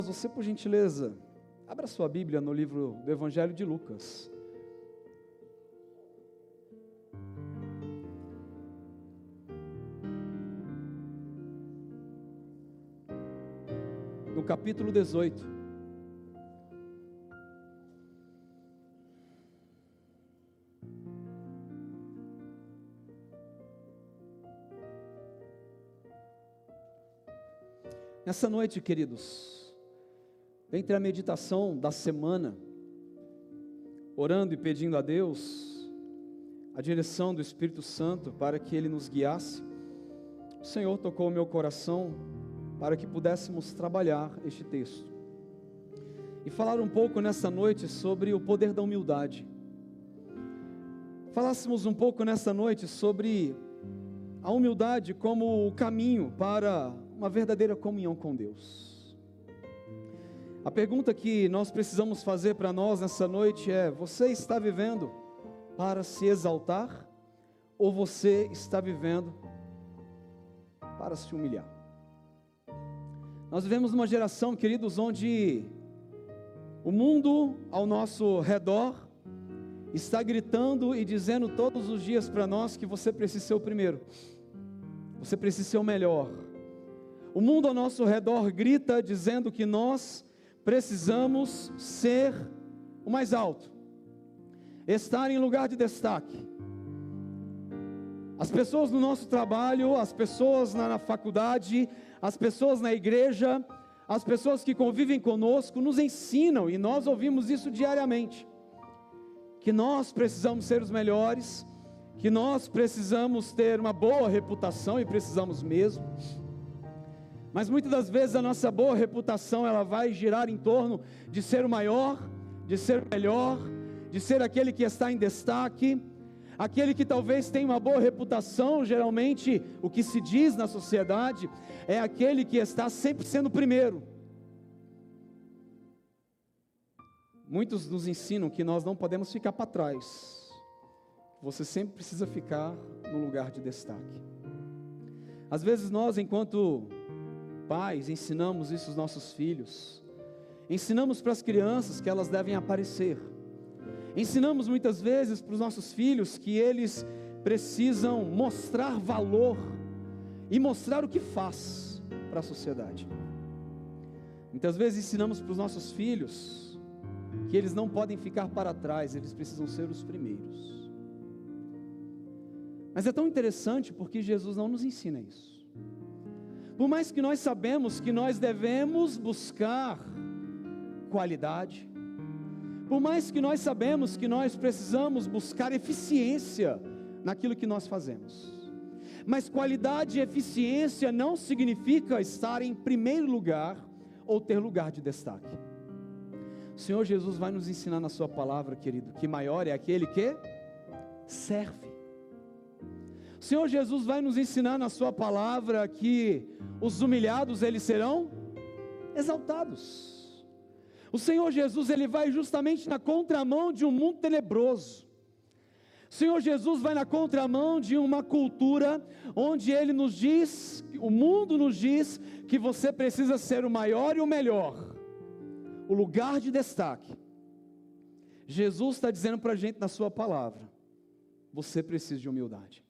Você, por gentileza, abra sua Bíblia no livro do Evangelho de Lucas. No capítulo 18. Nessa noite, queridos, entre a meditação da semana, orando e pedindo a Deus a direção do Espírito Santo para que Ele nos guiasse, o Senhor tocou o meu coração para que pudéssemos trabalhar este texto e falar um pouco nessa noite sobre o poder da humildade. Falássemos um pouco nessa noite sobre a humildade como o caminho para uma verdadeira comunhão com Deus. A pergunta que nós precisamos fazer para nós nessa noite é: você está vivendo para se exaltar ou você está vivendo para se humilhar? Nós vivemos numa geração, queridos, onde o mundo ao nosso redor está gritando e dizendo todos os dias para nós que você precisa ser o primeiro, você precisa ser o melhor. O mundo ao nosso redor grita dizendo que nós precisamos ser o mais alto, estar em lugar de destaque. As pessoas no nosso trabalho, as pessoas na faculdade, as pessoas na igreja, as pessoas que convivem conosco nos ensinam, e nós ouvimos isso diariamente, que nós precisamos ser os melhores, que nós precisamos ter uma boa reputação, e precisamos mesmo. Mas muitas das vezes a nossa boa reputação, ela vai girar em torno de ser o maior, de ser o melhor, de ser aquele que está em destaque, aquele que talvez tenha uma boa reputação. Geralmente o que se diz na sociedade é aquele que está sempre sendo o primeiro. Muitos nos ensinam que nós não podemos ficar para trás, você sempre precisa ficar no lugar de destaque. Às vezes nós, enquanto pais, ensinamos isso aos nossos filhos, ensinamos para as crianças que elas devem aparecer, ensinamos muitas vezes para os nossos filhos que eles precisam mostrar valor e mostrar o que faz para a sociedade. Muitas vezes ensinamos para os nossos filhos que eles não podem ficar para trás, eles precisam ser os primeiros. Mas é tão interessante porque Jesus não nos ensina isso. Por mais que nós sabemos que nós devemos buscar qualidade, por mais que nós sabemos que nós precisamos buscar eficiência naquilo que nós fazemos, mas qualidade e eficiência não significa estar em primeiro lugar ou ter lugar de destaque. O Senhor Jesus vai nos ensinar na sua palavra, querido, que maior é aquele que serve. O Senhor Jesus vai nos ensinar na sua palavra que os humilhados, eles serão exaltados. O Senhor Jesus, ele vai justamente na contramão de um mundo tenebroso. O Senhor Jesus vai na contramão de uma cultura onde ele nos diz, o mundo nos diz que você precisa ser o maior e o melhor, o lugar de destaque. Jesus está dizendo para a gente na sua palavra: você precisa de humildade.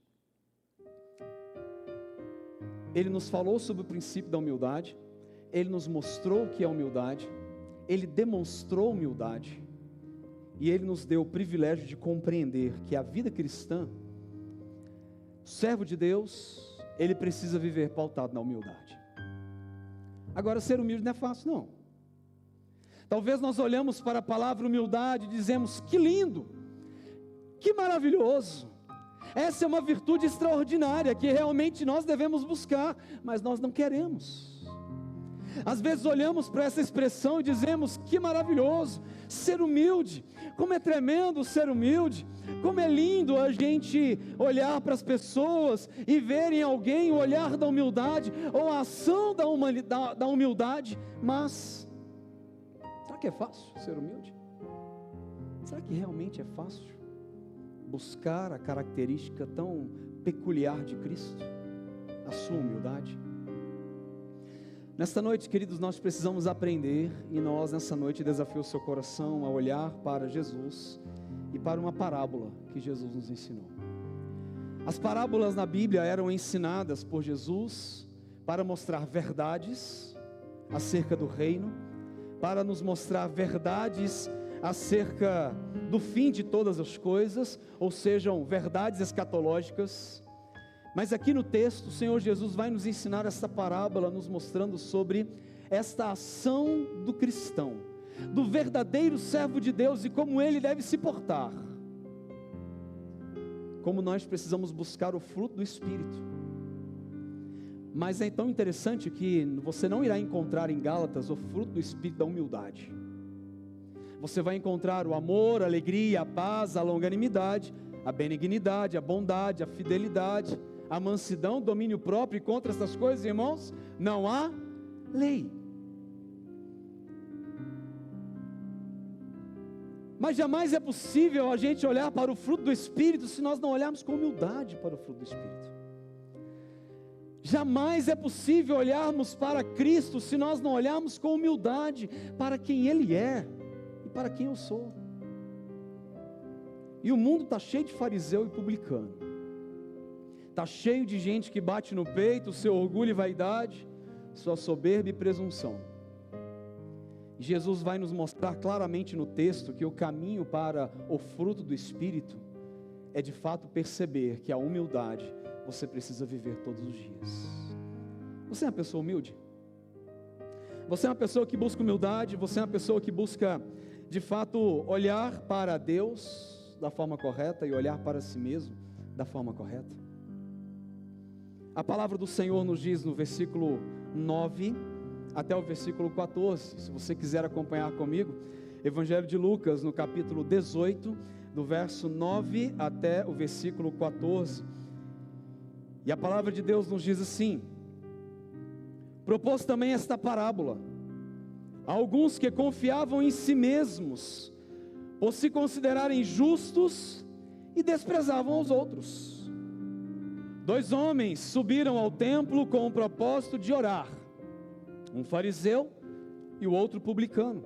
Ele nos falou sobre o princípio da humildade, Ele nos mostrou o que é humildade, Ele demonstrou humildade, e Ele nos deu o privilégio de compreender que a vida cristã, o servo de Deus, ele precisa viver pautado na humildade. Agora, ser humilde não é fácil, não. Talvez nós olhamos para a palavra humildade e dizemos: que lindo, que maravilhoso, essa é uma virtude extraordinária que realmente nós devemos buscar, mas nós não queremos. Às vezes olhamos para essa expressão e dizemos: que maravilhoso ser humilde, como é tremendo ser humilde, como é lindo a gente olhar para as pessoas e ver em alguém o olhar da humildade, ou a ação da humildade. Mas será que é fácil ser humilde? Será que realmente é fácil buscar a característica tão peculiar de Cristo, a sua humildade? Nesta noite, queridos, nós precisamos aprender, e nós nessa noite desafio o seu coração a olhar para Jesus e para uma parábola que Jesus nos ensinou. As parábolas na Bíblia eram ensinadas por Jesus para mostrar verdades acerca do reino, para nos mostrar verdades acerca do fim de todas as coisas, ou sejam, verdades escatológicas. Mas aqui no texto, o Senhor Jesus vai nos ensinar essa parábola, nos mostrando sobre esta ação do cristão, do verdadeiro servo de Deus e como ele deve se portar. Como nós precisamos buscar o fruto do Espírito. Mas é tão interessante que você não irá encontrar em Gálatas o fruto do Espírito da humildade. Você vai encontrar o amor, a alegria, a paz, a longanimidade, a benignidade, a bondade, a fidelidade, a mansidão, o domínio próprio, e contra essas coisas, irmãos, não há lei. Mas jamais é possível a gente olhar para o fruto do Espírito se nós não olharmos com humildade para o fruto do Espírito. Jamais é possível olharmos para Cristo se nós não olharmos com humildade para quem Ele é e para quem eu sou. E o mundo está cheio de fariseu e publicano. Está cheio de gente que bate no peito, seu orgulho e vaidade, sua soberba e presunção. E Jesus vai nos mostrar claramente no texto que o caminho para o fruto do Espírito é de fato perceber que a humildade você precisa viver todos os dias. Você é uma pessoa humilde? Você é uma pessoa que busca humildade? Você é uma pessoa que busca de fato olhar para Deus da forma correta e olhar para si mesmo da forma correta? A palavra do Senhor nos diz no versículo 9 até o versículo 14, se você quiser acompanhar comigo, Evangelho de Lucas, no capítulo 18, do verso 9 até o versículo 14, e a palavra de Deus nos diz assim: propôs também esta parábola a alguns que confiavam em si mesmos, por se considerarem justos, e desprezavam os outros. 2 homens subiram ao templo com o propósito de orar, um fariseu e o outro publicano.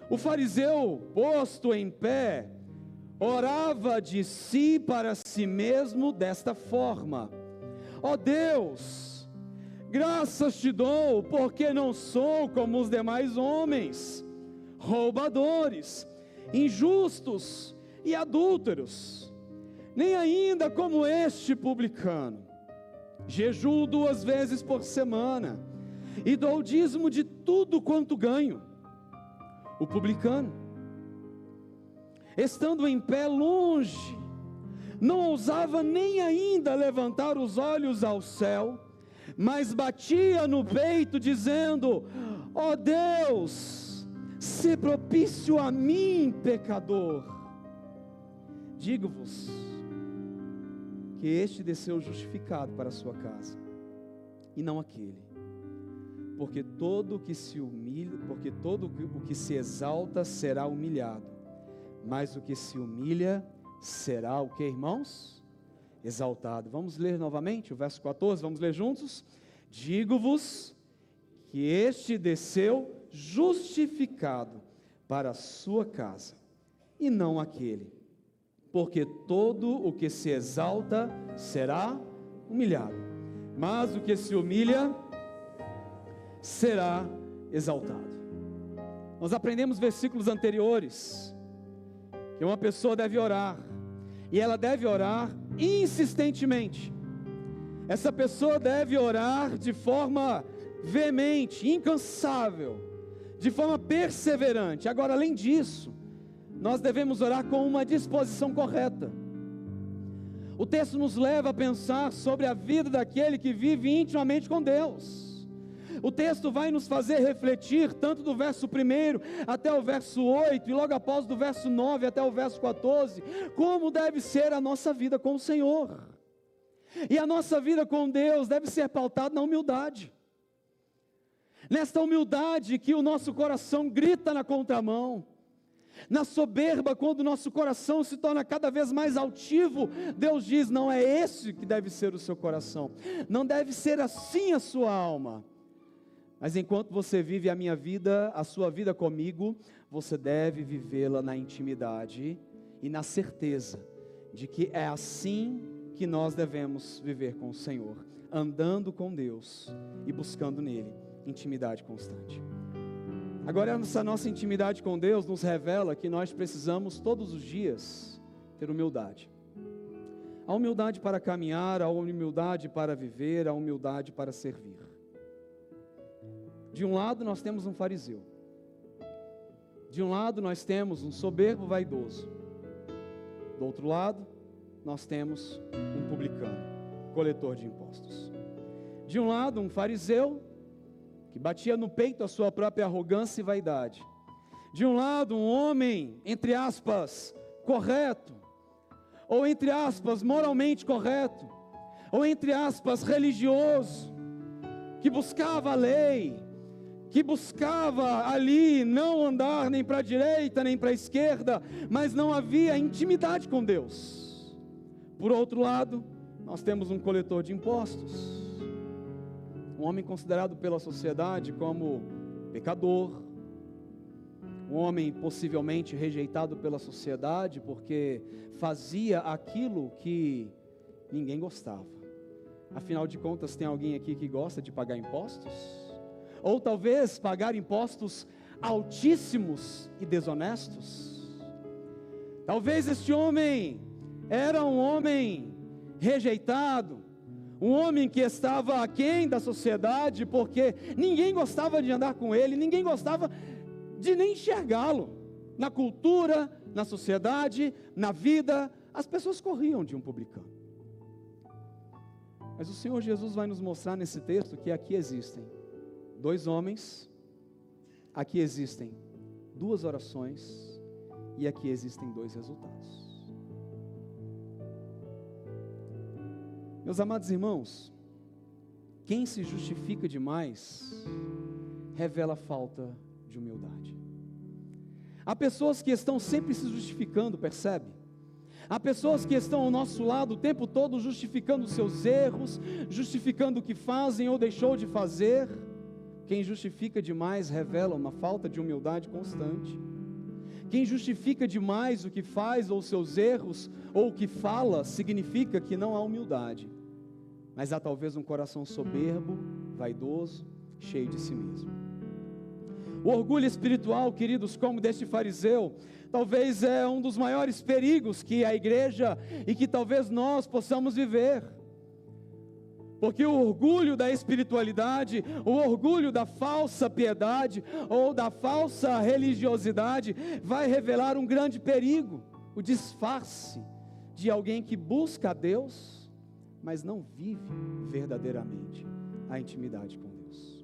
O fariseu, posto em pé, orava de si para si mesmo desta forma: ó Deus, graças te dou, porque não sou como os demais homens, roubadores, injustos e adúlteros, nem ainda como este publicano. Jejuo 2 vezes por semana, e dou o dízimo de tudo quanto ganho. O publicano, estando em pé longe, não ousava nem ainda levantar os olhos ao céu, mas batia no peito dizendo: ó Deus, se propício a mim, pecador. Digo-vos que este desceu justificado para a sua casa, e não aquele. Porque todo o que se humilha, porque todo o que se exalta será humilhado, mas o que se humilha será o que, irmãos? Exaltado. Vamos ler novamente o verso 14, vamos ler juntos? Digo-vos que este desceu justificado para a sua casa, e não aquele. Porque todo o que se exalta será humilhado, mas o que se humilha será exaltado. Nós aprendemos versículos anteriores que uma pessoa deve orar, e ela deve orar insistentemente. Essa pessoa deve orar de forma veemente, incansável, de forma perseverante. Agora, além disso, nós devemos orar com uma disposição correta. O texto nos leva a pensar sobre a vida daquele que vive intimamente com Deus. O texto vai nos fazer refletir tanto do verso 1 até o verso 8, e logo após do verso 9 até o verso 14, como deve ser a nossa vida com o Senhor. E a nossa vida com Deus deve ser pautada na humildade. Nesta humildade que o nosso coração grita na contramão. Na soberba, quando o nosso coração se torna cada vez mais altivo, Deus diz: não é esse que deve ser o seu coração, não deve ser assim a sua alma. Mas enquanto você vive a minha vida, a sua vida comigo, você deve vivê-la na intimidade e na certeza de que é assim que nós devemos viver com o Senhor, andando com Deus e buscando nele intimidade constante. Agora, essa nossa intimidade com Deus nos revela que nós precisamos todos os dias ter humildade. A humildade para caminhar, a humildade para viver, a humildade para servir. De um lado nós temos um fariseu. De um lado nós temos um soberbo vaidoso. Do outro lado nós temos um publicano, coletor de impostos. De um lado um fariseu que batia no peito a sua própria arrogância e vaidade. De um lado um homem, entre aspas, correto, ou entre aspas, moralmente correto, ou entre aspas, religioso, que buscava a lei, que buscava ali não andar nem para a direita, nem para a esquerda, mas não havia intimidade com Deus. Por outro lado, nós temos um coletor de impostos, um homem considerado pela sociedade como pecador, um homem possivelmente rejeitado pela sociedade porque fazia aquilo que ninguém gostava. Afinal de contas, tem alguém aqui que gosta de pagar impostos? Ou talvez pagar impostos altíssimos e desonestos? Talvez este homem era um homem rejeitado, um homem que estava aquém da sociedade, porque ninguém gostava de andar com ele, ninguém gostava de nem enxergá-lo. Na cultura, na sociedade, na vida, as pessoas corriam de um publicano. Mas o Senhor Jesus vai nos mostrar nesse texto que aqui existem dois homens, aqui existem duas orações e aqui existem dois resultados. Meus amados irmãos, quem se justifica demais revela falta de humildade. Há pessoas que estão sempre se justificando, percebe? Há pessoas que estão ao nosso lado o tempo todo justificando os seus erros, justificando o que fazem ou deixou de fazer. Quem justifica demais revela uma falta de humildade constante. Quem justifica demais o que faz ou seus erros ou o que fala, significa que não há humildade, mas há talvez um coração soberbo, vaidoso, cheio de si mesmo. O orgulho espiritual, queridos, como deste fariseu, talvez é um dos maiores perigos que a igreja e que talvez nós possamos viver. Porque o orgulho da espiritualidade, o orgulho da falsa piedade ou da falsa religiosidade vai revelar um grande perigo, o disfarce de alguém que busca a Deus, mas não vive verdadeiramente a intimidade com Deus.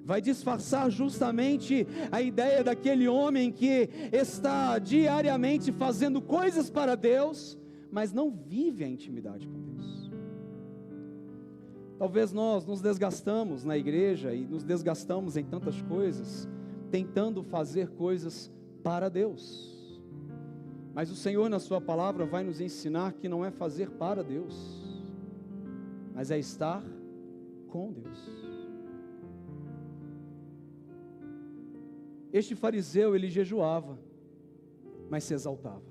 Vai disfarçar justamente a ideia daquele homem que está diariamente fazendo coisas para Deus, mas não vive a intimidade com Deus. Talvez nós nos desgastamos na igreja e nos desgastamos em tantas coisas, tentando fazer coisas para Deus. Mas o Senhor na sua palavra vai nos ensinar que não é fazer para Deus, mas é estar com Deus. Este fariseu, ele jejuava, mas se exaltava.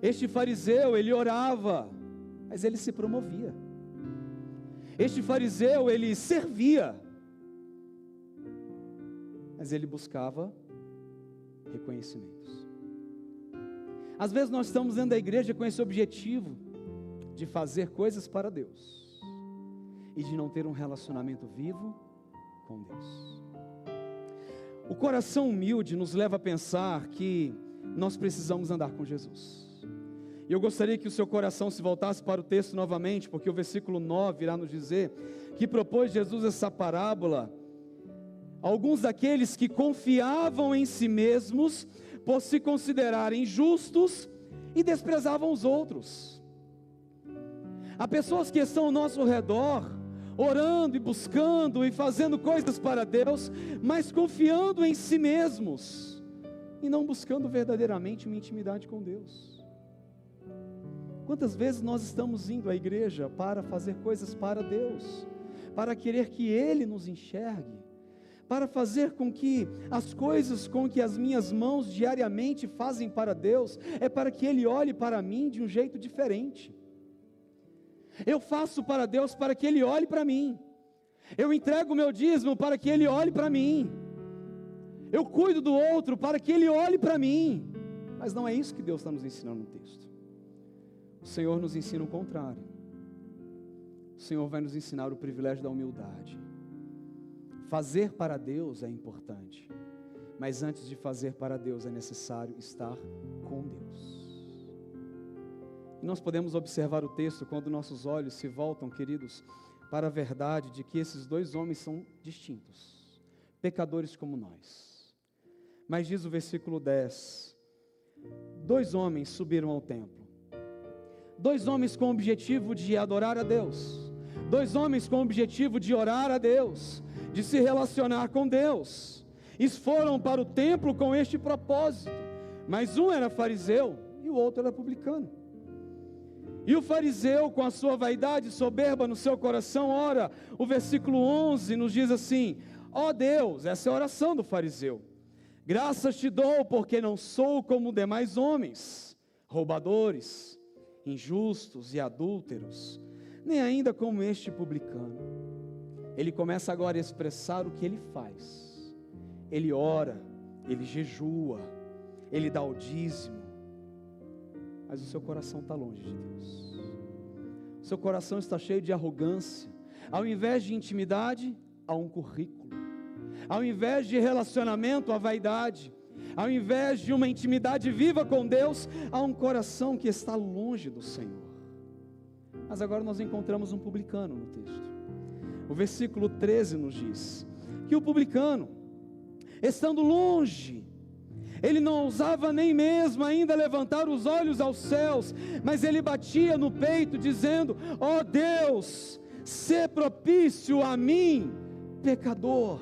Este fariseu, ele orava, mas ele se promovia. Este fariseu, ele servia, mas ele buscava reconhecimentos. Às vezes nós estamos dentro da igreja com esse objetivo de fazer coisas para Deus e de não ter um relacionamento vivo com Deus. O coração humilde nos leva a pensar que nós precisamos andar com Jesus. E eu gostaria que o seu coração se voltasse para o texto novamente, porque o versículo 9 irá nos dizer que propôs Jesus essa parábola a alguns daqueles que confiavam em si mesmos por se considerarem justos e desprezavam os outros. Há pessoas que estão ao nosso redor, orando e buscando e fazendo coisas para Deus, mas confiando em si mesmos e não buscando verdadeiramente uma intimidade com Deus. Quantas vezes nós estamos indo à igreja para fazer coisas para Deus, para querer que Ele nos enxergue, para fazer com que as coisas com que as minhas mãos diariamente fazem para Deus, é para que Ele olhe para mim de um jeito diferente. Eu faço para Deus para que Ele olhe para mim. Eu entrego o meu dízimo para que Ele olhe para mim. Eu cuido do outro para que Ele olhe para mim. Mas não é isso que Deus está nos ensinando no texto. O Senhor nos ensina o contrário. O Senhor vai nos ensinar o privilégio da humildade. Fazer para Deus é importante, mas antes de fazer para Deus é necessário estar com Deus. E nós podemos observar o texto quando nossos olhos se voltam, queridos, para a verdade de que esses dois homens são distintos, pecadores como nós. Mas diz o versículo 10, 2 homens subiram ao templo, 2 homens com o objetivo de adorar a Deus, 2 homens com o objetivo de orar a Deus, de se relacionar com Deus. Eles foram para o templo com este propósito, mas um era fariseu e o outro era publicano. E o fariseu, com a sua vaidade soberba no seu coração, ora, o versículo 11 nos diz assim: ó Deus, essa é a oração do fariseu, graças te dou porque não sou como demais homens, roubadores, injustos e adúlteros, nem ainda como este publicano. Ele começa agora a expressar o que ele faz. Ele ora, ele jejua, ele dá o dízimo, mas o seu coração está longe de Deus. O seu coração está cheio de arrogância. Ao invés de intimidade, há um currículo. Ao invés de relacionamento, há vaidade. Ao invés de uma intimidade viva com Deus, há um coração que está longe do Senhor. Mas agora nós encontramos um publicano no texto. O versículo 13 nos diz que o publicano, estando longe, ele não ousava nem mesmo ainda levantar os olhos aos céus, mas ele batia no peito dizendo: ó Deus, sê propício a mim, pecador.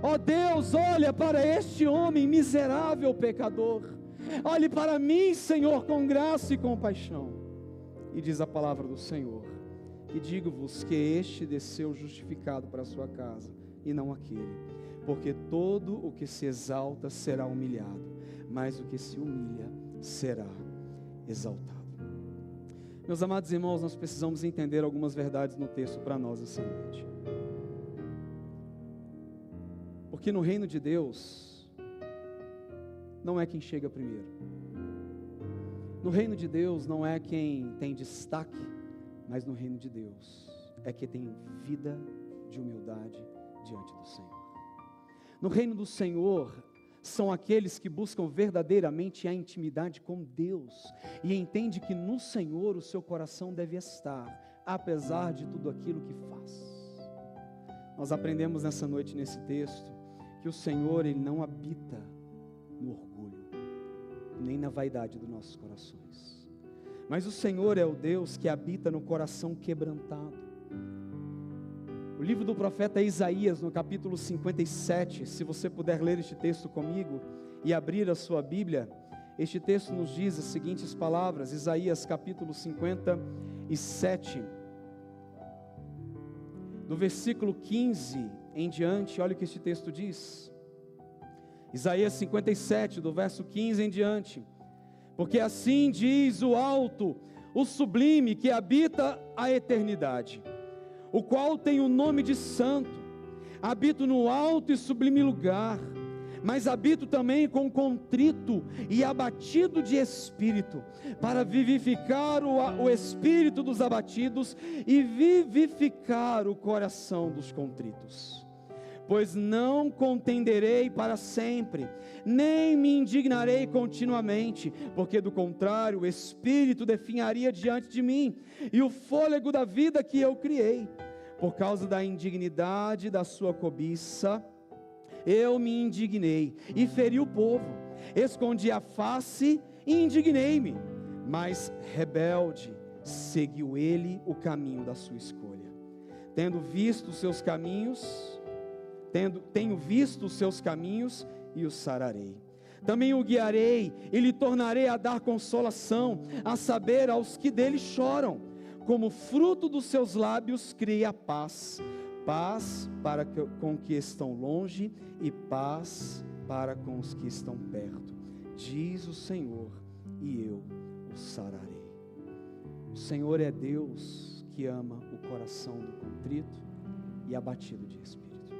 Ó Deus, olha para este homem miserável pecador, olhe para mim, Senhor, com graça e compaixão. E diz a palavra do Senhor: e digo-vos que este desceu justificado para a sua casa, e não aquele, porque todo o que se exalta será humilhado, mas o que se humilha será exaltado. Meus amados irmãos, nós precisamos entender algumas verdades no texto para nós essa noite. Porque no reino de Deus, não é quem chega primeiro. No reino de Deus não é quem tem destaque, mas no reino de Deus é que tem vida de humildade diante do Senhor. No reino do Senhor são aqueles que buscam verdadeiramente a intimidade com Deus e entende que no Senhor o seu coração deve estar, apesar de tudo aquilo que faz. Nós aprendemos nessa noite nesse texto que o Senhor, Ele não habita no orgulho, nem na vaidade dos nossos corações. Mas o Senhor é o Deus que habita no coração quebrantado. O livro do profeta Isaías, no capítulo 57, se você puder ler este texto comigo e abrir a sua Bíblia, este texto nos diz as seguintes palavras, Isaías capítulo 57, do versículo 15 em diante, olha o que este texto diz. Isaías 57, do verso 15 em diante: porque assim diz o alto, o sublime, que habita a eternidade, o qual tem o nome de santo. Habito no alto e sublime lugar, mas habito também com contrito e abatido de espírito, para vivificar o espírito dos abatidos e vivificar o coração dos contritos. Pois não contenderei para sempre, nem me indignarei continuamente, porque do contrário o espírito definharia diante de mim, e o fôlego da vida que eu criei. Por causa da indignidade da sua cobiça, eu me indignei e feri o povo, escondi a face e indignei-me, mas rebelde seguiu ele o caminho da sua escolha. Tenho visto os seus caminhos e o sararei. Também o guiarei e lhe tornarei a dar consolação, a saber, aos que dele choram, como fruto dos seus lábios cria paz, paz para com os que estão longe e paz para com os que estão perto, diz o Senhor, e eu os sararei. O Senhor é Deus que ama o coração do contrito e abatido de espírito.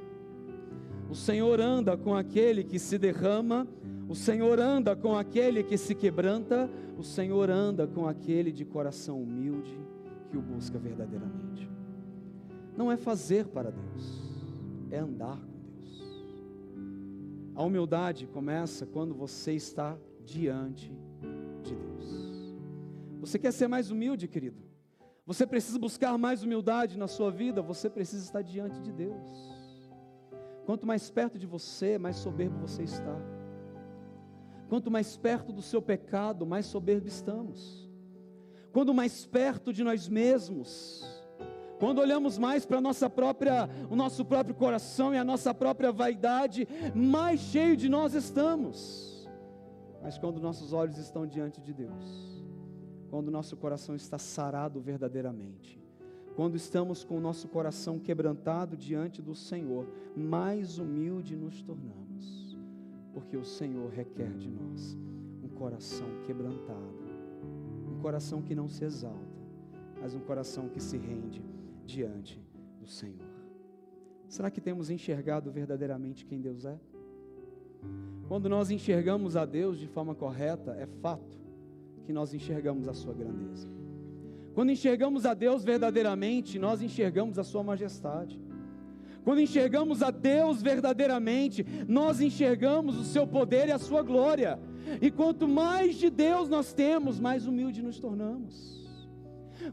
O Senhor anda com aquele que se derrama, o Senhor anda com aquele que se quebranta, o Senhor anda com aquele de coração humilde que o busca verdadeiramente. Não é fazer para Deus, é andar com Deus. A humildade começa quando você está diante de Deus. Você quer ser mais humilde, querido? Você precisa buscar mais humildade na sua vida, você precisa estar diante de Deus. Quanto mais perto de você, mais soberbo você está. Quanto mais perto do seu pecado, mais soberbo estamos. Quando mais perto de nós mesmos, quando olhamos mais para o nosso próprio coração e a nossa própria vaidade, mais cheio de nós estamos. Mas quando nossos olhos estão diante de Deus, quando nosso coração está sarado verdadeiramente, quando estamos com o nosso coração quebrantado diante do Senhor, mais humilde nos tornamos, porque o Senhor requer de nós um coração quebrantado, um coração que não se exalta, mas um coração que se rende diante do Senhor. Será que temos enxergado verdadeiramente quem Deus é? Quando nós enxergamos a Deus de forma correta, é fato que nós enxergamos a sua grandeza. Quando enxergamos a Deus verdadeiramente, nós enxergamos a sua majestade. Quando enxergamos a Deus verdadeiramente, nós enxergamos o seu poder e a sua glória. E quanto mais de Deus nós temos, mais humilde nos tornamos.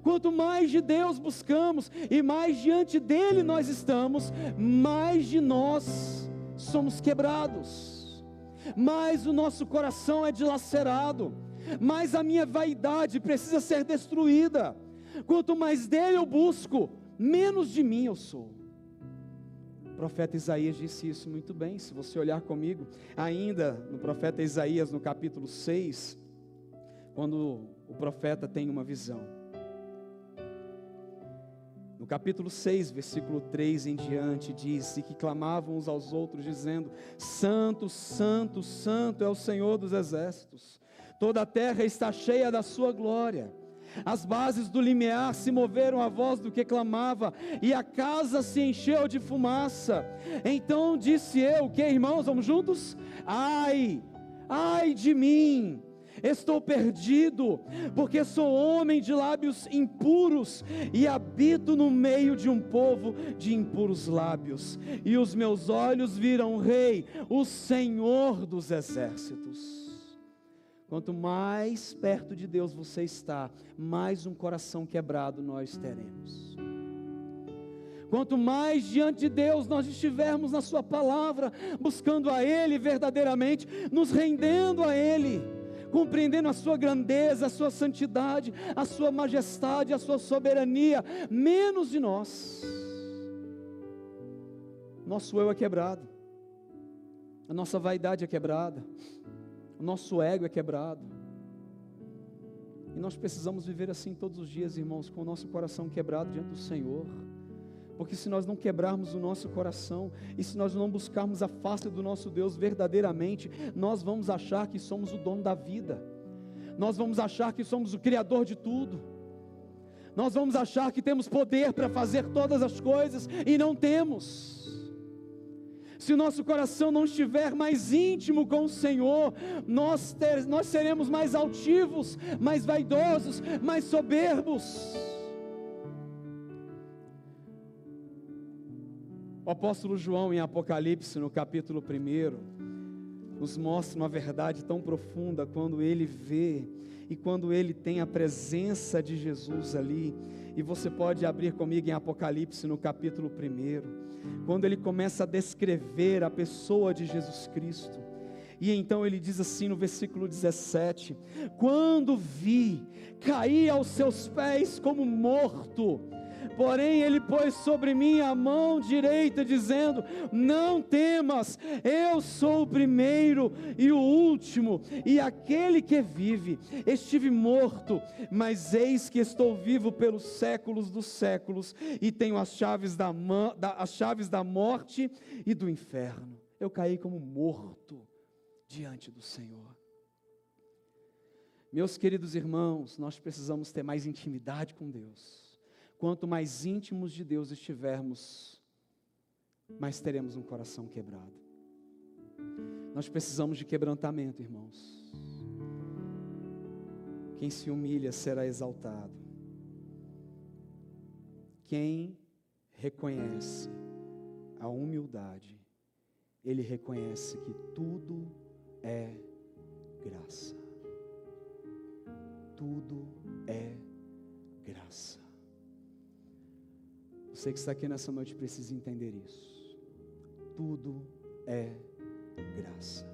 Quanto mais de Deus buscamos e mais diante dele nós estamos, mais de nós somos quebrados, mais o nosso coração é dilacerado, mais a minha vaidade precisa ser destruída. Quanto mais dele eu busco, menos de mim eu sou. O profeta Isaías disse isso muito bem. Se você olhar comigo, ainda no profeta Isaías, no capítulo 6, quando o profeta tem uma visão. No capítulo 6, versículo 3 em diante, diz: e que clamavam uns aos outros, dizendo: Santo, Santo, Santo é o Senhor dos exércitos, toda a terra está cheia da sua glória. As bases do limiar se moveram à voz do que clamava, e a casa se encheu de fumaça. Então disse eu, que irmãos, vamos juntos? Ai, ai de mim, estou perdido, porque sou homem de lábios impuros, e habito no meio de um povo de impuros lábios, e os meus olhos viram o Rei, o Senhor dos exércitos. Quanto mais perto de Deus você está, mais um coração quebrado nós teremos. Quanto mais diante de Deus nós estivermos na sua palavra, buscando a Ele verdadeiramente, nos rendendo a Ele, compreendendo a sua grandeza, a sua santidade, a sua majestade, a sua soberania, menos de nós. Nosso eu é quebrado, a nossa vaidade é quebrada, o nosso ego é quebrado, e nós precisamos viver assim todos os dias, irmãos, com o nosso coração quebrado diante do Senhor, porque se nós não quebrarmos o nosso coração, e se nós não buscarmos a face do nosso Deus verdadeiramente, nós vamos achar que somos o dono da vida, nós vamos achar que somos o Criador de tudo, nós vamos achar que temos poder para fazer todas as coisas, e não temos. Se o nosso coração não estiver mais íntimo com o Senhor, nós seremos mais altivos, mais vaidosos, mais soberbos. O apóstolo João, em Apocalipse, no capítulo 1, nos mostra uma verdade tão profunda quando ele vê e quando ele tem a presença de Jesus ali. E você pode abrir comigo em Apocalipse, no capítulo 1, quando ele começa a descrever a pessoa de Jesus Cristo. E então ele diz assim no versículo 17: quando vi, caí aos seus pés como morto. Porém ele pôs sobre mim a mão direita, dizendo: não temas, eu sou o primeiro e o último, e aquele que vive. Estive morto, mas eis que estou vivo pelos séculos dos séculos, e tenho as chaves da morte e do inferno. Eu caí como morto diante do Senhor. Meus queridos irmãos, nós precisamos ter mais intimidade com Deus. Quanto mais íntimos de Deus estivermos, mais teremos um coração quebrado. Nós precisamos de quebrantamento, irmãos. Quem se humilha será exaltado. Quem reconhece a humildade, ele reconhece que tudo é graça. Tudo é graça. Você que está aqui nessa noite precisa entender isso. Tudo é graça.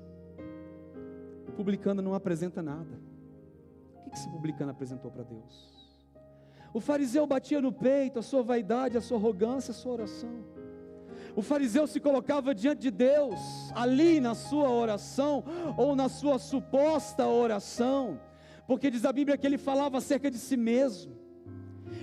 O publicano não apresenta nada. O que esse publicano apresentou para Deus? O fariseu batia no peito a sua vaidade, a sua arrogância, a sua oração. O fariseu se colocava diante de Deus, ali na sua oração, ou na sua suposta oração, porque diz a Bíblia que ele falava acerca de si mesmo.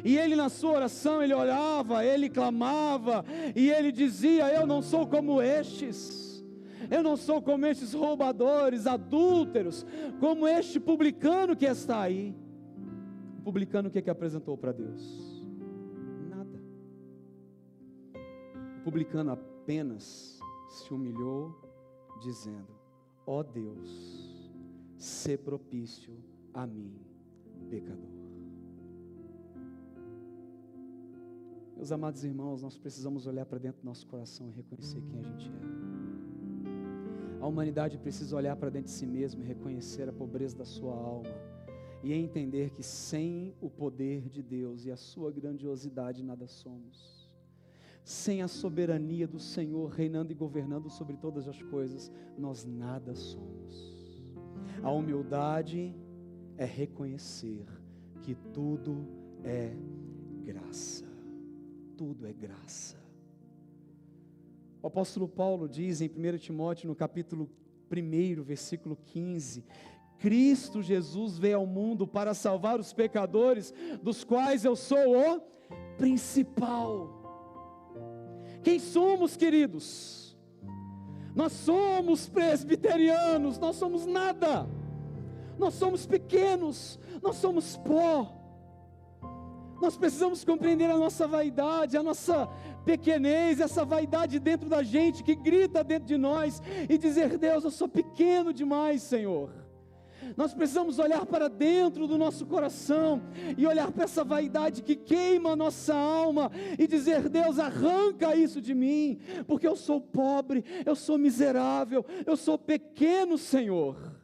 E ele na sua oração, ele orava, ele clamava, e ele dizia: eu não sou como estes, eu não sou como estes roubadores, adúlteros, como este publicano que está aí. O publicano o que apresentou para Deus? Nada. O publicano apenas se humilhou, dizendo: ó Deus, sê propício a mim, pecador. Meus amados irmãos, nós precisamos olhar para dentro do nosso coração e reconhecer quem a gente é. A humanidade precisa olhar para dentro de si mesma e reconhecer a pobreza da sua alma, e entender que sem o poder de Deus e a sua grandiosidade nada somos. Sem a soberania do Senhor reinando e governando sobre todas as coisas, nós nada somos. A humildade é reconhecer que tudo é graça. Tudo é graça. O apóstolo Paulo diz em 1 Timóteo, no capítulo 1, versículo 15: Cristo Jesus veio ao mundo para salvar os pecadores, dos quais eu sou o principal. Quem somos, queridos? Nós somos presbiterianos, nós somos nada, nós somos pequenos, nós somos pó. Nós precisamos compreender a nossa vaidade, a nossa pequenez, essa vaidade dentro da gente, que grita dentro de nós, e dizer: Deus, eu sou pequeno demais, Senhor. Nós precisamos olhar para dentro do nosso coração, e olhar para essa vaidade que queima a nossa alma, e dizer: Deus, arranca isso de mim, porque eu sou pobre, eu sou miserável, eu sou pequeno, Senhor.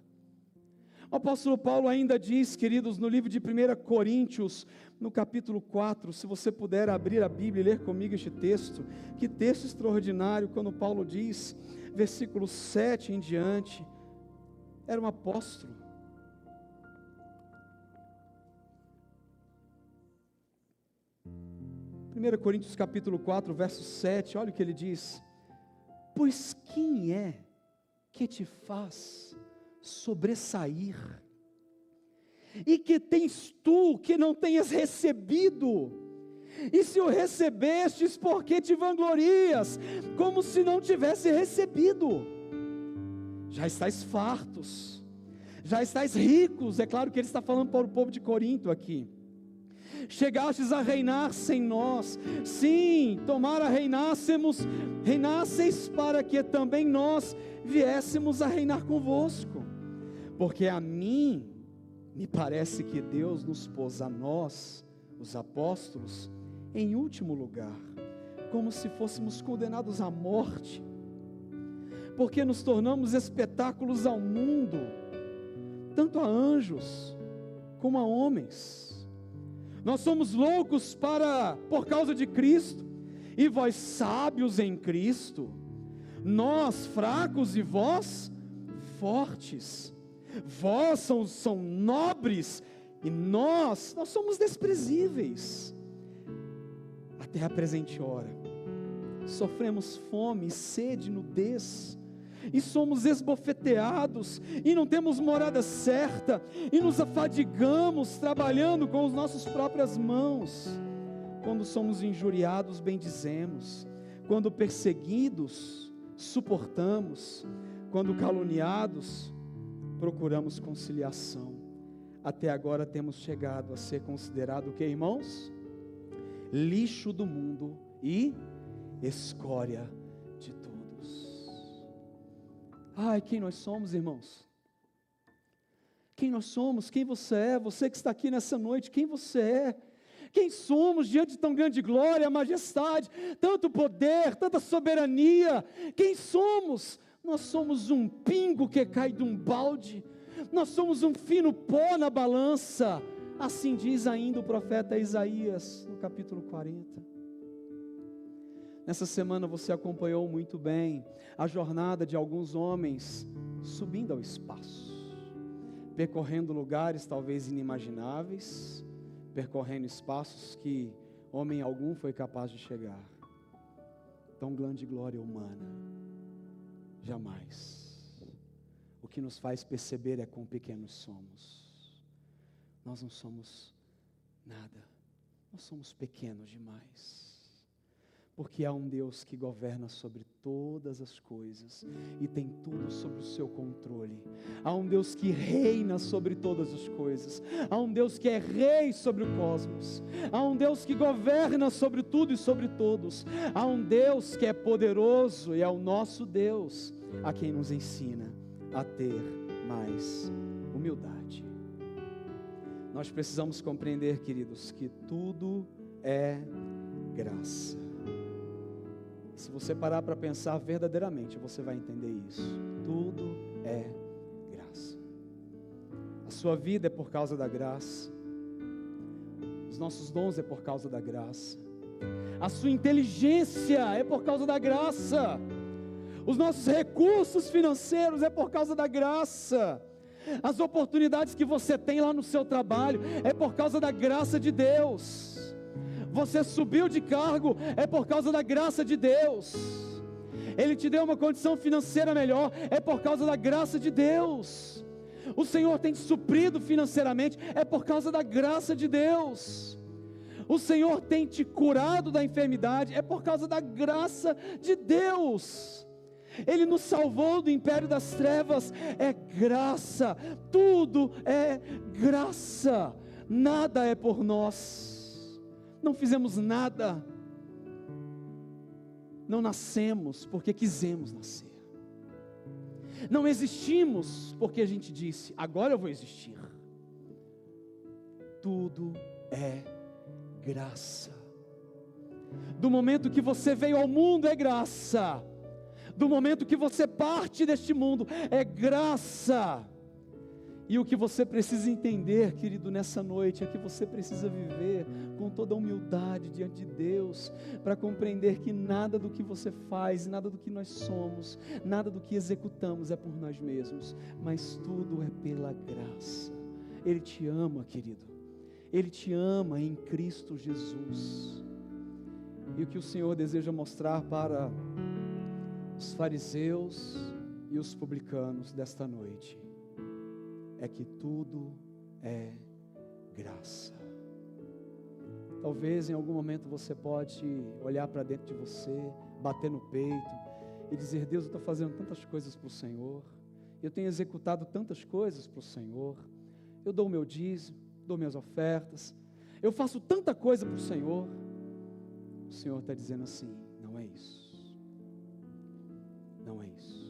O apóstolo Paulo ainda diz, queridos, no livro de 1 Coríntios, no capítulo 4, se você puder abrir a Bíblia e ler comigo este texto, que texto extraordinário, quando Paulo diz, versículo 7 em diante, era um apóstolo. Primeira Coríntios capítulo 4, verso 7, olha o que ele diz: pois quem é que te faz sobressair? E que tens tu que não tenhas recebido? E se o recebestes, por que te vanglorias, como se não tivesse recebido? Já estáis fartos, já estáis ricos. É claro que ele está falando para o povo de Corinto aqui. Chegastes a reinar sem nós. Sim, tomara reinasseis para que também nós viéssemos a reinar convosco. Porque a mim me parece que Deus nos pôs a nós, os apóstolos, em último lugar, como se fôssemos condenados à morte, porque nos tornamos espetáculos ao mundo, tanto a anjos como a homens. Nós somos loucos por causa de Cristo, e vós sábios em Cristo, nós fracos e vós fortes. Vós são nobres e nós somos desprezíveis. até a presente hora. Sofremos fome, sede, nudez, e somos esbofeteados, e não temos morada certa, e nos afadigamos trabalhando com as nossas próprias mãos. Quando somos injuriados, bendizemos; quando perseguidos, suportamos; quando caluniados, procuramos conciliação. Até agora temos chegado a ser considerado o que, irmãos? Lixo do mundo e escória de todos. Ai, quem nós somos, irmãos? Quem nós somos? Quem você é? Você que está aqui nessa noite, quem você é? Quem somos diante de tão grande glória, majestade, tanto poder, tanta soberania? Quem somos? Nós somos um pingo que cai de um balde, nós somos um fino pó na balança. Assim diz ainda o profeta Isaías, no capítulo 40. Nessa semana você acompanhou muito bem a jornada de alguns homens subindo ao espaço, percorrendo lugares talvez inimagináveis, percorrendo espaços que homem algum foi capaz de chegar. Tão grande glória humana, jamais. O que nos faz perceber é quão pequenos somos. Nós não somos nada, nós somos pequenos demais. Porque há um Deus que governa sobre todas as coisas e tem tudo sob o seu controle. Há um Deus que reina sobre todas as coisas. Há um Deus que é rei sobre o cosmos. Há um Deus que governa sobre tudo e sobre todos. Há um Deus que é poderoso e é o nosso Deus a quem nos ensina a ter mais humildade. Nós precisamos compreender, queridos, que tudo é graça. Se você parar para pensar verdadeiramente, você vai entender isso. Tudo é graça. A sua vida é por causa da graça. Os nossos dons é por causa da graça. A sua inteligência é por causa da graça. Os nossos recursos financeiros é por causa da graça. As oportunidades que você tem lá no seu trabalho é por causa da graça de Deus. Você subiu de cargo é por causa da graça de Deus. Ele te deu uma condição financeira melhor é por causa da graça de Deus. O Senhor tem te suprido financeiramente é por causa da graça de Deus. O Senhor tem te curado da enfermidade é por causa da graça de Deus. Ele nos salvou do império das trevas, é graça. Tudo é graça. Nada é por nós. Não fizemos nada, não nascemos porque quisemos nascer, não existimos porque a gente disse, agora eu vou existir. Tudo é graça. Do momento que você veio ao mundo é graça, do momento que você parte deste mundo é graça. E o que você precisa entender, querido, nessa noite, é que você precisa viver com toda a humildade diante de Deus, para compreender que nada do que você faz, nada do que nós somos, nada do que executamos é por nós mesmos, mas tudo é pela graça. Ele te ama, querido, Ele te ama em Cristo Jesus. E o que o Senhor deseja mostrar para os fariseus e os publicanos desta noite, é que tudo é graça. Talvez em algum momento você pode olhar para dentro de você, bater no peito e dizer, Deus, eu estou fazendo tantas coisas para o Senhor, eu tenho executado tantas coisas para o Senhor, eu dou o meu dízimo, dou minhas ofertas, eu faço tanta coisa para o Senhor. O Senhor está dizendo assim, não é isso, não é isso.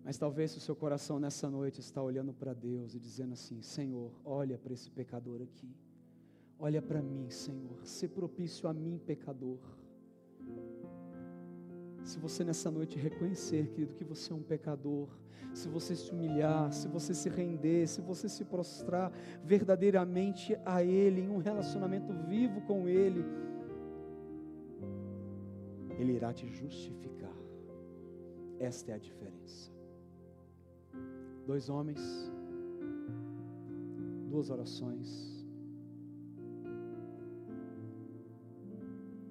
Mas talvez o seu coração nessa noite está olhando para Deus e dizendo assim, Senhor, olha para esse pecador aqui, olha para mim, Senhor, se propício a mim, pecador. Se você nessa noite reconhecer, querido, que você é um pecador, se você se humilhar, se você se render, se você se prostrar verdadeiramente a Ele, em um relacionamento vivo com Ele, Ele irá te justificar. Esta é a diferença. 2 homens, 2 orações.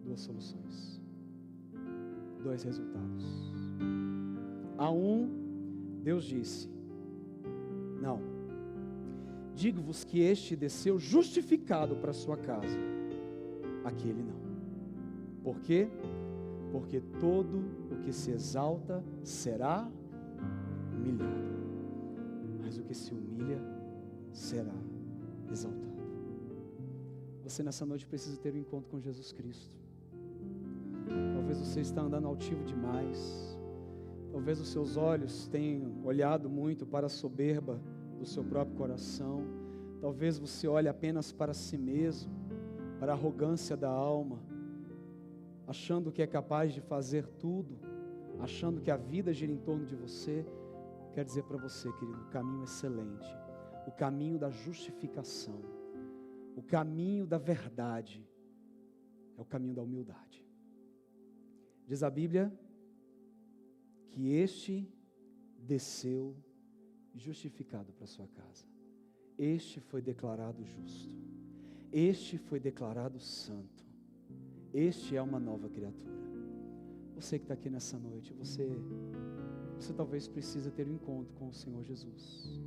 duas soluções, dois resultados. A um, Deus disse: não, digo-vos que este desceu justificado para a sua casa, aquele não. Por quê? Porque todo o que se exalta será humilhado, mas o que se humilha será exaltado. Você nessa noite precisa ter um encontro com Jesus Cristo. Talvez você está andando altivo demais. Talvez os seus olhos tenham olhado muito para a soberba do seu próprio coração. Talvez você olhe apenas para si mesmo, para a arrogância da alma, achando que é capaz de fazer tudo, achando que a vida gira em torno de você. Quero dizer para você, querido, o caminho excelente, o caminho da justificação, o caminho da verdade, é o caminho da humildade. Diz a Bíblia que este desceu justificado para sua casa. Este foi declarado justo. Este foi declarado santo. Este é uma nova criatura. Você que está aqui nessa noite, você talvez precisa ter um encontro com o Senhor Jesus.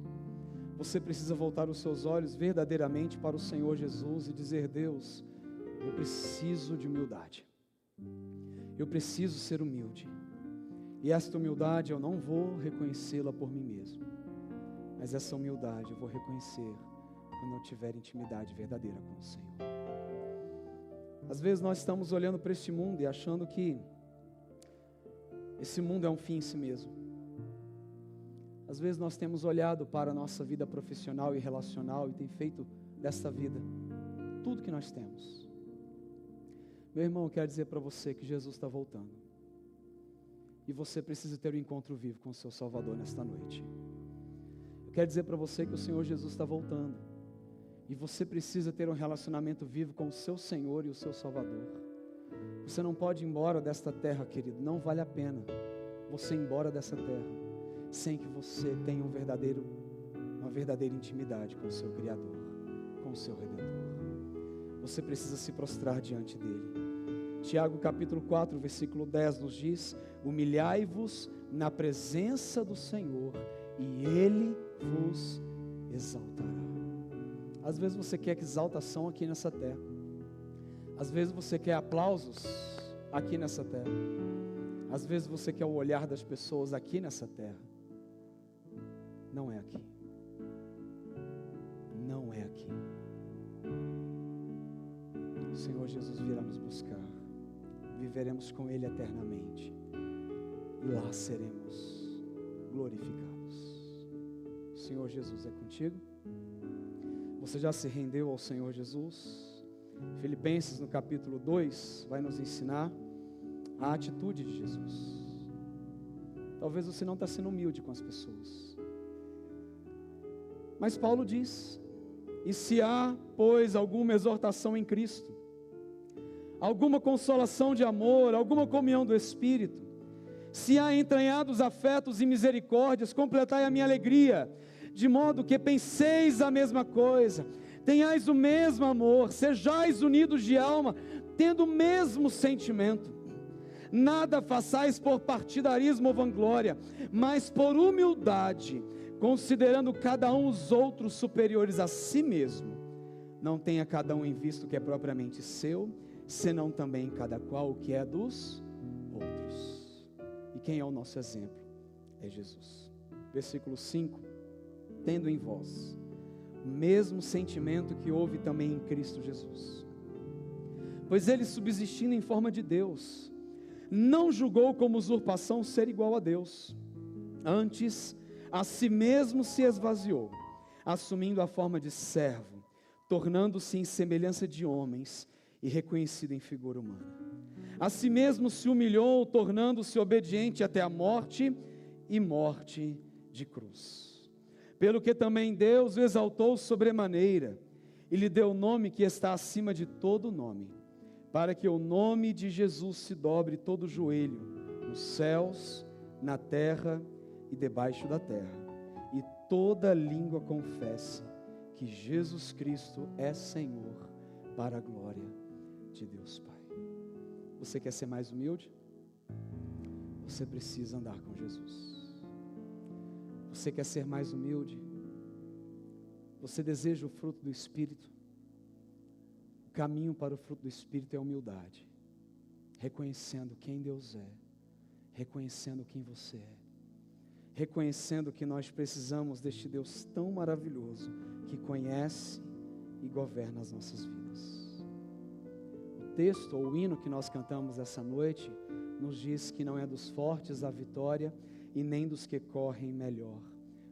Você precisa voltar os seus olhos verdadeiramente para o Senhor Jesus e dizer: Deus, eu preciso de humildade. Eu preciso ser humilde. E esta humildade eu não vou reconhecê-la por mim mesmo, mas essa humildade eu vou reconhecer quando eu tiver intimidade verdadeira com o Senhor. Às vezes nós estamos olhando para este mundo e achando que esse mundo é um fim em si mesmo. Às vezes nós temos olhado para a nossa vida profissional e relacional e tem feito desta vida tudo que nós temos. Meu irmão, eu quero dizer para você que Jesus está voltando. E você precisa ter um encontro vivo com o seu Salvador nesta noite. Eu quero dizer para você que o Senhor Jesus está voltando. E você precisa ter um relacionamento vivo com o seu Senhor e o seu Salvador. Você não pode ir embora desta terra, querido. Não vale a pena você ir embora dessa terra sem que você tenha uma verdadeira intimidade com o seu Criador, com o seu Redentor. Você precisa se prostrar diante dele. Tiago capítulo 4, versículo 10 nos diz: humilhai-vos na presença do Senhor e Ele vos exaltará. Às vezes você quer exaltação aqui nessa terra. Às vezes você quer aplausos aqui nessa terra. Às vezes você quer o olhar das pessoas aqui nessa terra. Não é aqui. Não é aqui. O Senhor Jesus virá nos buscar. Viveremos com Ele eternamente. E lá seremos glorificados. O Senhor Jesus é contigo? Você já se rendeu ao Senhor Jesus? Filipenses no capítulo 2 vai nos ensinar a atitude de Jesus. Talvez você não está sendo humilde com as pessoas. Mas Paulo diz: e se há, pois, alguma exortação em Cristo, alguma consolação de amor, alguma comunhão do Espírito, se há entranhados afetos e misericórdias, completai a minha alegria, de modo que penseis a mesma coisa, tenhais o mesmo amor, sejais unidos de alma, tendo o mesmo sentimento. Nada façais por partidarismo ou vanglória, mas por humildade, considerando cada um os outros superiores a si mesmo. Não tenha cada um em vista o que é propriamente seu, senão também cada qual o que é dos outros. E quem é o nosso exemplo? É Jesus. Versículo 5: tendo em vós o mesmo sentimento que houve também em Cristo Jesus. Pois ele, subsistindo em forma de Deus, não julgou como usurpação ser igual a Deus. Antes, a si mesmo se esvaziou, assumindo a forma de servo, tornando-se em semelhança de homens e reconhecido em figura humana. A si mesmo se humilhou, tornando-se obediente até a morte e morte de cruz. Pelo que também Deus o exaltou sobremaneira e lhe deu o nome que está acima de todo nome, para que o nome de Jesus se dobre todo o joelho, nos céus, na terra e debaixo da terra, e toda língua confesse que Jesus Cristo é Senhor, para a glória de Deus Pai. Você quer ser mais humilde? Você precisa andar com Jesus. Você quer ser mais humilde? Você deseja o fruto do Espírito? O caminho para o fruto do Espírito é a humildade, reconhecendo quem Deus é, reconhecendo quem você é, reconhecendo que nós precisamos deste Deus tão maravilhoso, que conhece e governa as nossas vidas. O texto ou o hino que nós cantamos essa noite nos diz que não é dos fortes a vitória e nem dos que correm melhor,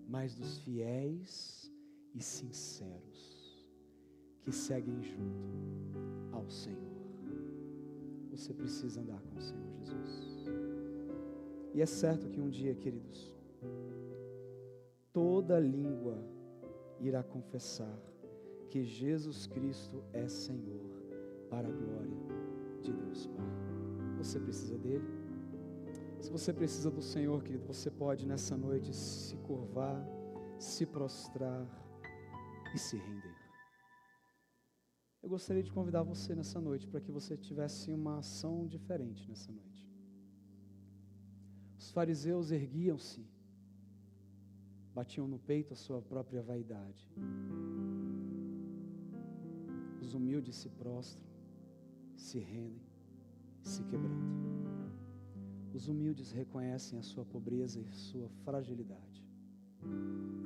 mas dos fiéis e sinceros que seguem junto ao Senhor. Você precisa andar com o Senhor Jesus. E é certo que um dia, queridos, toda língua irá confessar que Jesus Cristo é Senhor, para a glória de Deus Pai. Você precisa dele? Se você precisa do Senhor, querido, você pode nessa noite se curvar, se prostrar e se render. Eu gostaria de convidar você nessa noite para que você tivesse uma ação diferente nessa noite. Os fariseus erguiam-se, batiam no peito a sua própria vaidade. Os humildes se prostram, se rendem, se quebrantam. Os humildes reconhecem a sua pobreza e sua fragilidade.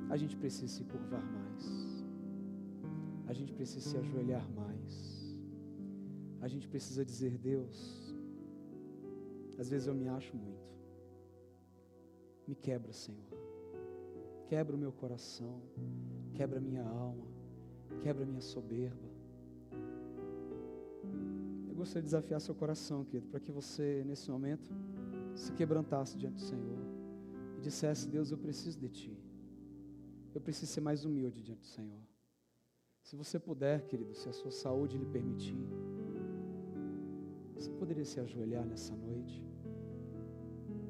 A gente precisa se curvar mais. A gente precisa se ajoelhar mais. A gente precisa dizer: Deus, às vezes eu me acho muito. Me quebra, Senhor. Quebra o meu coração. Quebra a minha alma. Quebra a minha soberba. Eu gostaria de desafiar seu coração, querido, para que você, nesse momento, se quebrantasse diante do Senhor e dissesse: Deus, eu preciso de Ti. Eu preciso ser mais humilde diante do Senhor. Se você puder, querido, se a sua saúde lhe permitir, você poderia se ajoelhar nessa noite,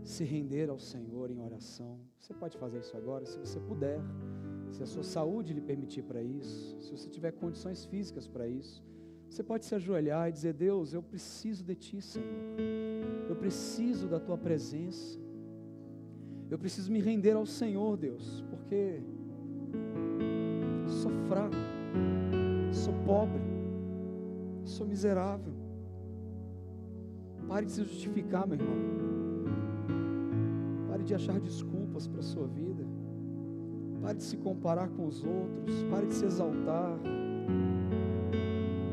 se render ao Senhor em oração. Você pode fazer isso agora, se você puder, se a sua saúde lhe permitir para isso, se você tiver condições físicas para isso. Você pode se ajoelhar e dizer: Deus, eu preciso de Ti, Senhor. Eu preciso da Tua presença. Eu preciso me render ao Senhor, Deus, porque eu sou fraco, sou pobre, sou miserável. Pare de se justificar, meu irmão. Pare de achar desculpas para a sua vida. Pare de se comparar com os outros. Pare de se exaltar.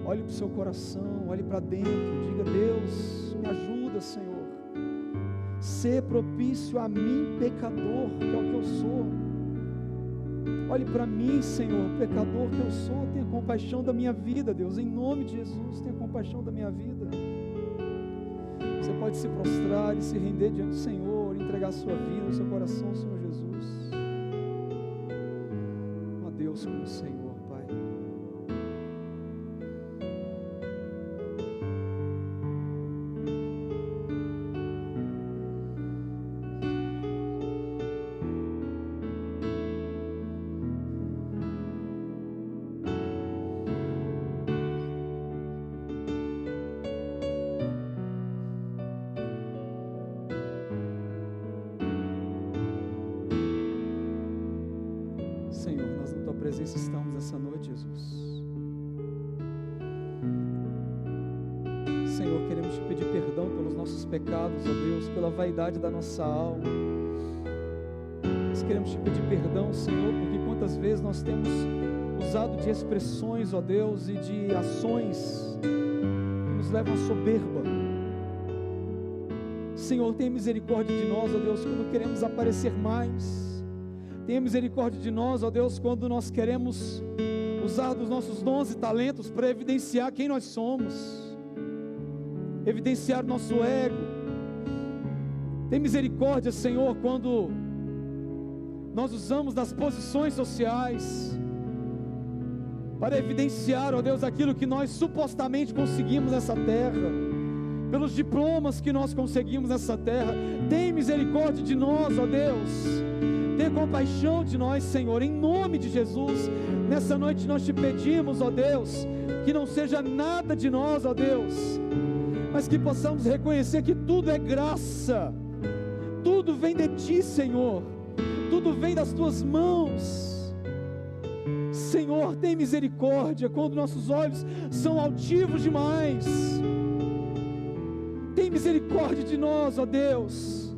Olhe para o seu coração, olhe para dentro, diga: Deus, me ajuda, Senhor. Ser propício a mim, pecador, que é o que eu sou. Olhe para mim, Senhor, pecador que eu sou. Tenha compaixão da minha vida, Deus, em nome de Jesus, tenha compaixão da minha vida. Você pode se prostrar e se render diante do Senhor, entregar a sua vida, o seu coração ao Senhor Jesus. A Deus como o Senhor, Pai. Senhor, nós na Tua presença estamos essa noite, Jesus. Senhor, queremos Te pedir perdão pelos nossos pecados, ó Deus, pela vaidade da nossa alma. Nós queremos Te pedir perdão, Senhor, porque quantas vezes nós temos usado de expressões, ó Deus, e de ações que nos levam à soberba. Senhor, tenha misericórdia de nós, ó Deus, quando queremos aparecer mais. Tenha misericórdia de nós, ó Deus, quando nós queremos usar dos nossos dons e talentos para evidenciar quem nós somos, evidenciar nosso ego. Tem misericórdia, Senhor, quando nós usamos das posições sociais para evidenciar, ó Deus, aquilo que nós supostamente conseguimos nessa terra, pelos diplomas que nós conseguimos nessa terra. Tem misericórdia de nós, ó Deus. Tenha compaixão de nós, Senhor, em nome de Jesus. Nessa noite nós Te pedimos, ó Deus, que não seja nada de nós, ó Deus, mas que possamos reconhecer que tudo é graça, tudo vem de Ti, Senhor, tudo vem das Tuas mãos. Senhor, tem misericórdia quando nossos olhos são altivos demais. Tem misericórdia de nós, ó Deus,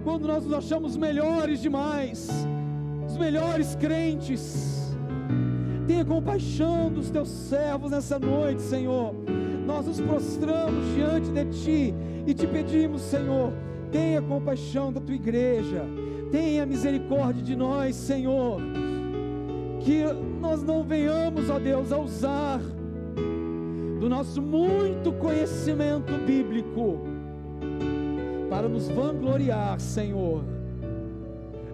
quando nós nos achamos melhores demais, os melhores crentes. Tenha compaixão dos Teus servos nessa noite, Senhor. Nós nos prostramos diante de Ti e Te pedimos, Senhor, tenha compaixão da Tua igreja, tenha misericórdia de nós, Senhor, que nós não venhamos, ó Deus, a usar do nosso muito conhecimento bíblico para nos vangloriar, Senhor,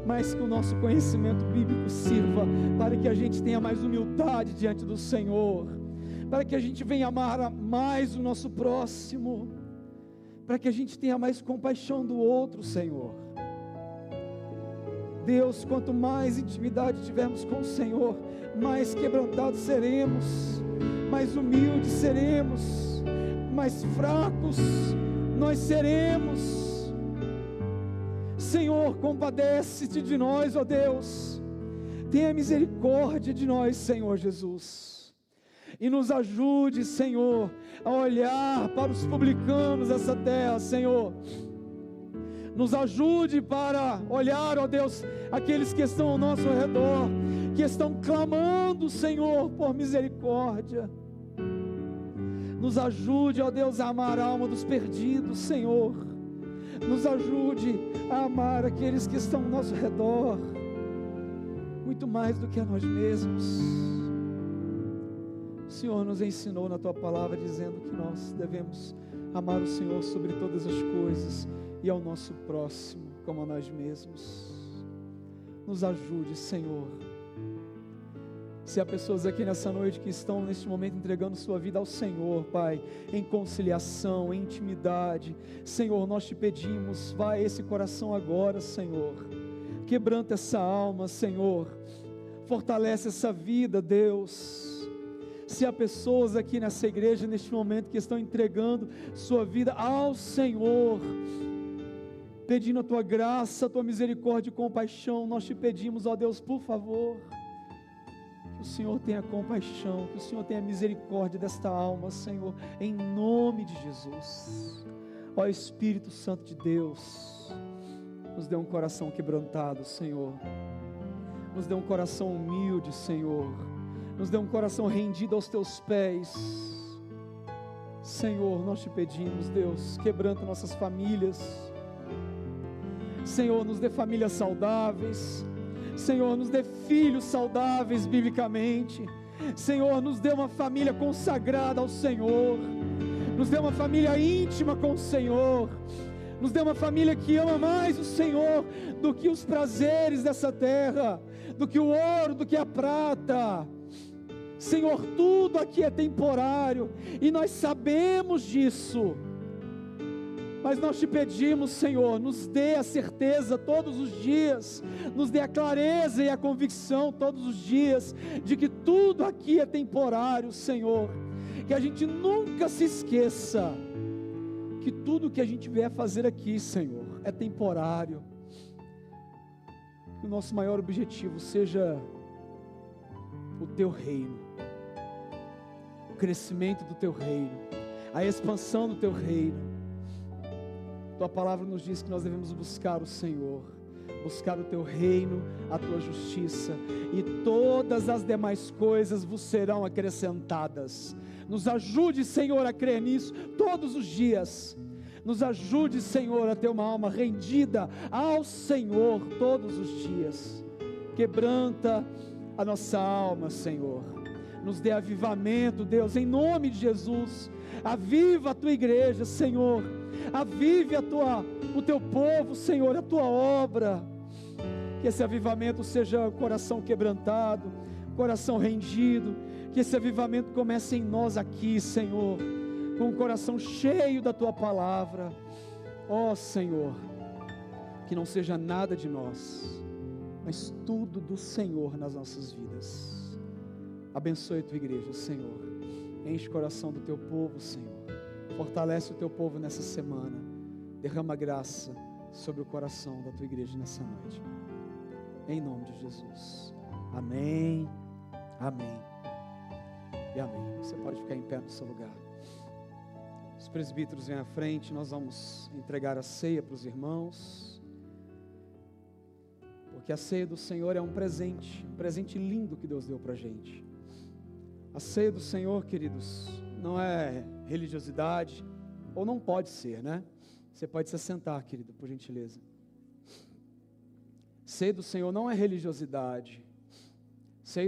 mas que o nosso conhecimento bíblico sirva para que a gente tenha mais humildade diante do Senhor, para que a gente venha amar mais o nosso próximo, para que a gente tenha mais compaixão do outro, Senhor. Deus, quanto mais intimidade tivermos com o Senhor, mais quebrantados seremos, mais humildes seremos, mais fracos nós seremos. Senhor, compadece-te de nós, ó Deus, tenha misericórdia de nós, Senhor Jesus, e nos ajude, Senhor, a olhar para os publicanos dessa terra, Senhor. Nos ajude para olhar, ó Deus, aqueles que estão ao nosso redor, que estão clamando, Senhor, por misericórdia. Nos ajude, ó Deus, a amar a alma dos perdidos, Senhor. Nos ajude a amar aqueles que estão ao nosso redor, muito mais do que a nós mesmos. O Senhor nos ensinou na Tua palavra, dizendo que nós devemos amar o Senhor sobre todas as coisas e ao nosso próximo como a nós mesmos. Nos ajude, Senhor. Se há pessoas aqui nessa noite que estão neste momento entregando sua vida ao Senhor, Pai, em conciliação, em intimidade, Senhor, nós Te pedimos, vai esse coração agora, Senhor, quebranta essa alma, Senhor, fortalece essa vida, Deus. Se há pessoas aqui nessa igreja neste momento que estão entregando sua vida ao Senhor, pedindo a Tua graça, a Tua misericórdia e compaixão, nós Te pedimos, ó Deus, por favor, que o Senhor tenha compaixão, que o Senhor tenha misericórdia desta alma, Senhor, em nome de Jesus. Ó Espírito Santo de Deus, nos dê um coração quebrantado, Senhor, nos dê um coração humilde, Senhor, nos dê um coração rendido aos Teus pés, Senhor. Nós Te pedimos, Deus, quebranta nossas famílias, Senhor, nos dê famílias saudáveis, Senhor, nos dê filhos saudáveis biblicamente, Senhor, nos dê uma família consagrada ao Senhor, nos dê uma família íntima com o Senhor, nos dê uma família que ama mais o Senhor do que os prazeres dessa terra, do que o ouro, do que a prata. Senhor, tudo aqui é temporário e nós sabemos disso, mas nós Te pedimos, Senhor, nos dê a certeza todos os dias, nos dê a clareza e a convicção todos os dias, de que tudo aqui é temporário, Senhor, que a gente nunca se esqueça, que tudo que a gente vier fazer aqui, Senhor, é temporário, que o nosso maior objetivo seja o Teu reino, o crescimento do Teu reino, a expansão do Teu reino. Tua palavra nos diz que nós devemos buscar o Senhor, buscar o Teu reino, a Tua justiça, e todas as demais coisas vos serão acrescentadas. Nos ajude, Senhor, a crer nisso todos os dias. Nos ajude, Senhor, a ter uma alma rendida ao Senhor todos os dias. Quebranta a nossa alma, Senhor. Nos dê avivamento, Deus, em nome de Jesus. Aviva a Tua igreja, Senhor. Avive o Teu povo, Senhor, a Tua obra. Que esse avivamento seja coração quebrantado, coração rendido. Que esse avivamento comece em nós aqui, Senhor, com o coração cheio da Tua palavra. Ó Senhor, que não seja nada de nós, mas tudo do Senhor nas nossas vidas. Abençoe a Tua igreja, Senhor. Enche o coração do Teu povo, Senhor. Fortalece o teu povo nessa semana. Derrama graça sobre o coração da tua igreja nessa noite. Em nome de Jesus. Amém, amém e amém. Você pode ficar em pé no seu lugar. Os presbíteros vêm à frente, nós vamos entregar a ceia para os irmãos. Porque a ceia do Senhor é um presente lindo que Deus deu para a gente. A ceia do Senhor, queridos, não é religiosidade, ou não pode ser, né? Você pode se assentar, querido, por gentileza. Ceia do Senhor não é religiosidade,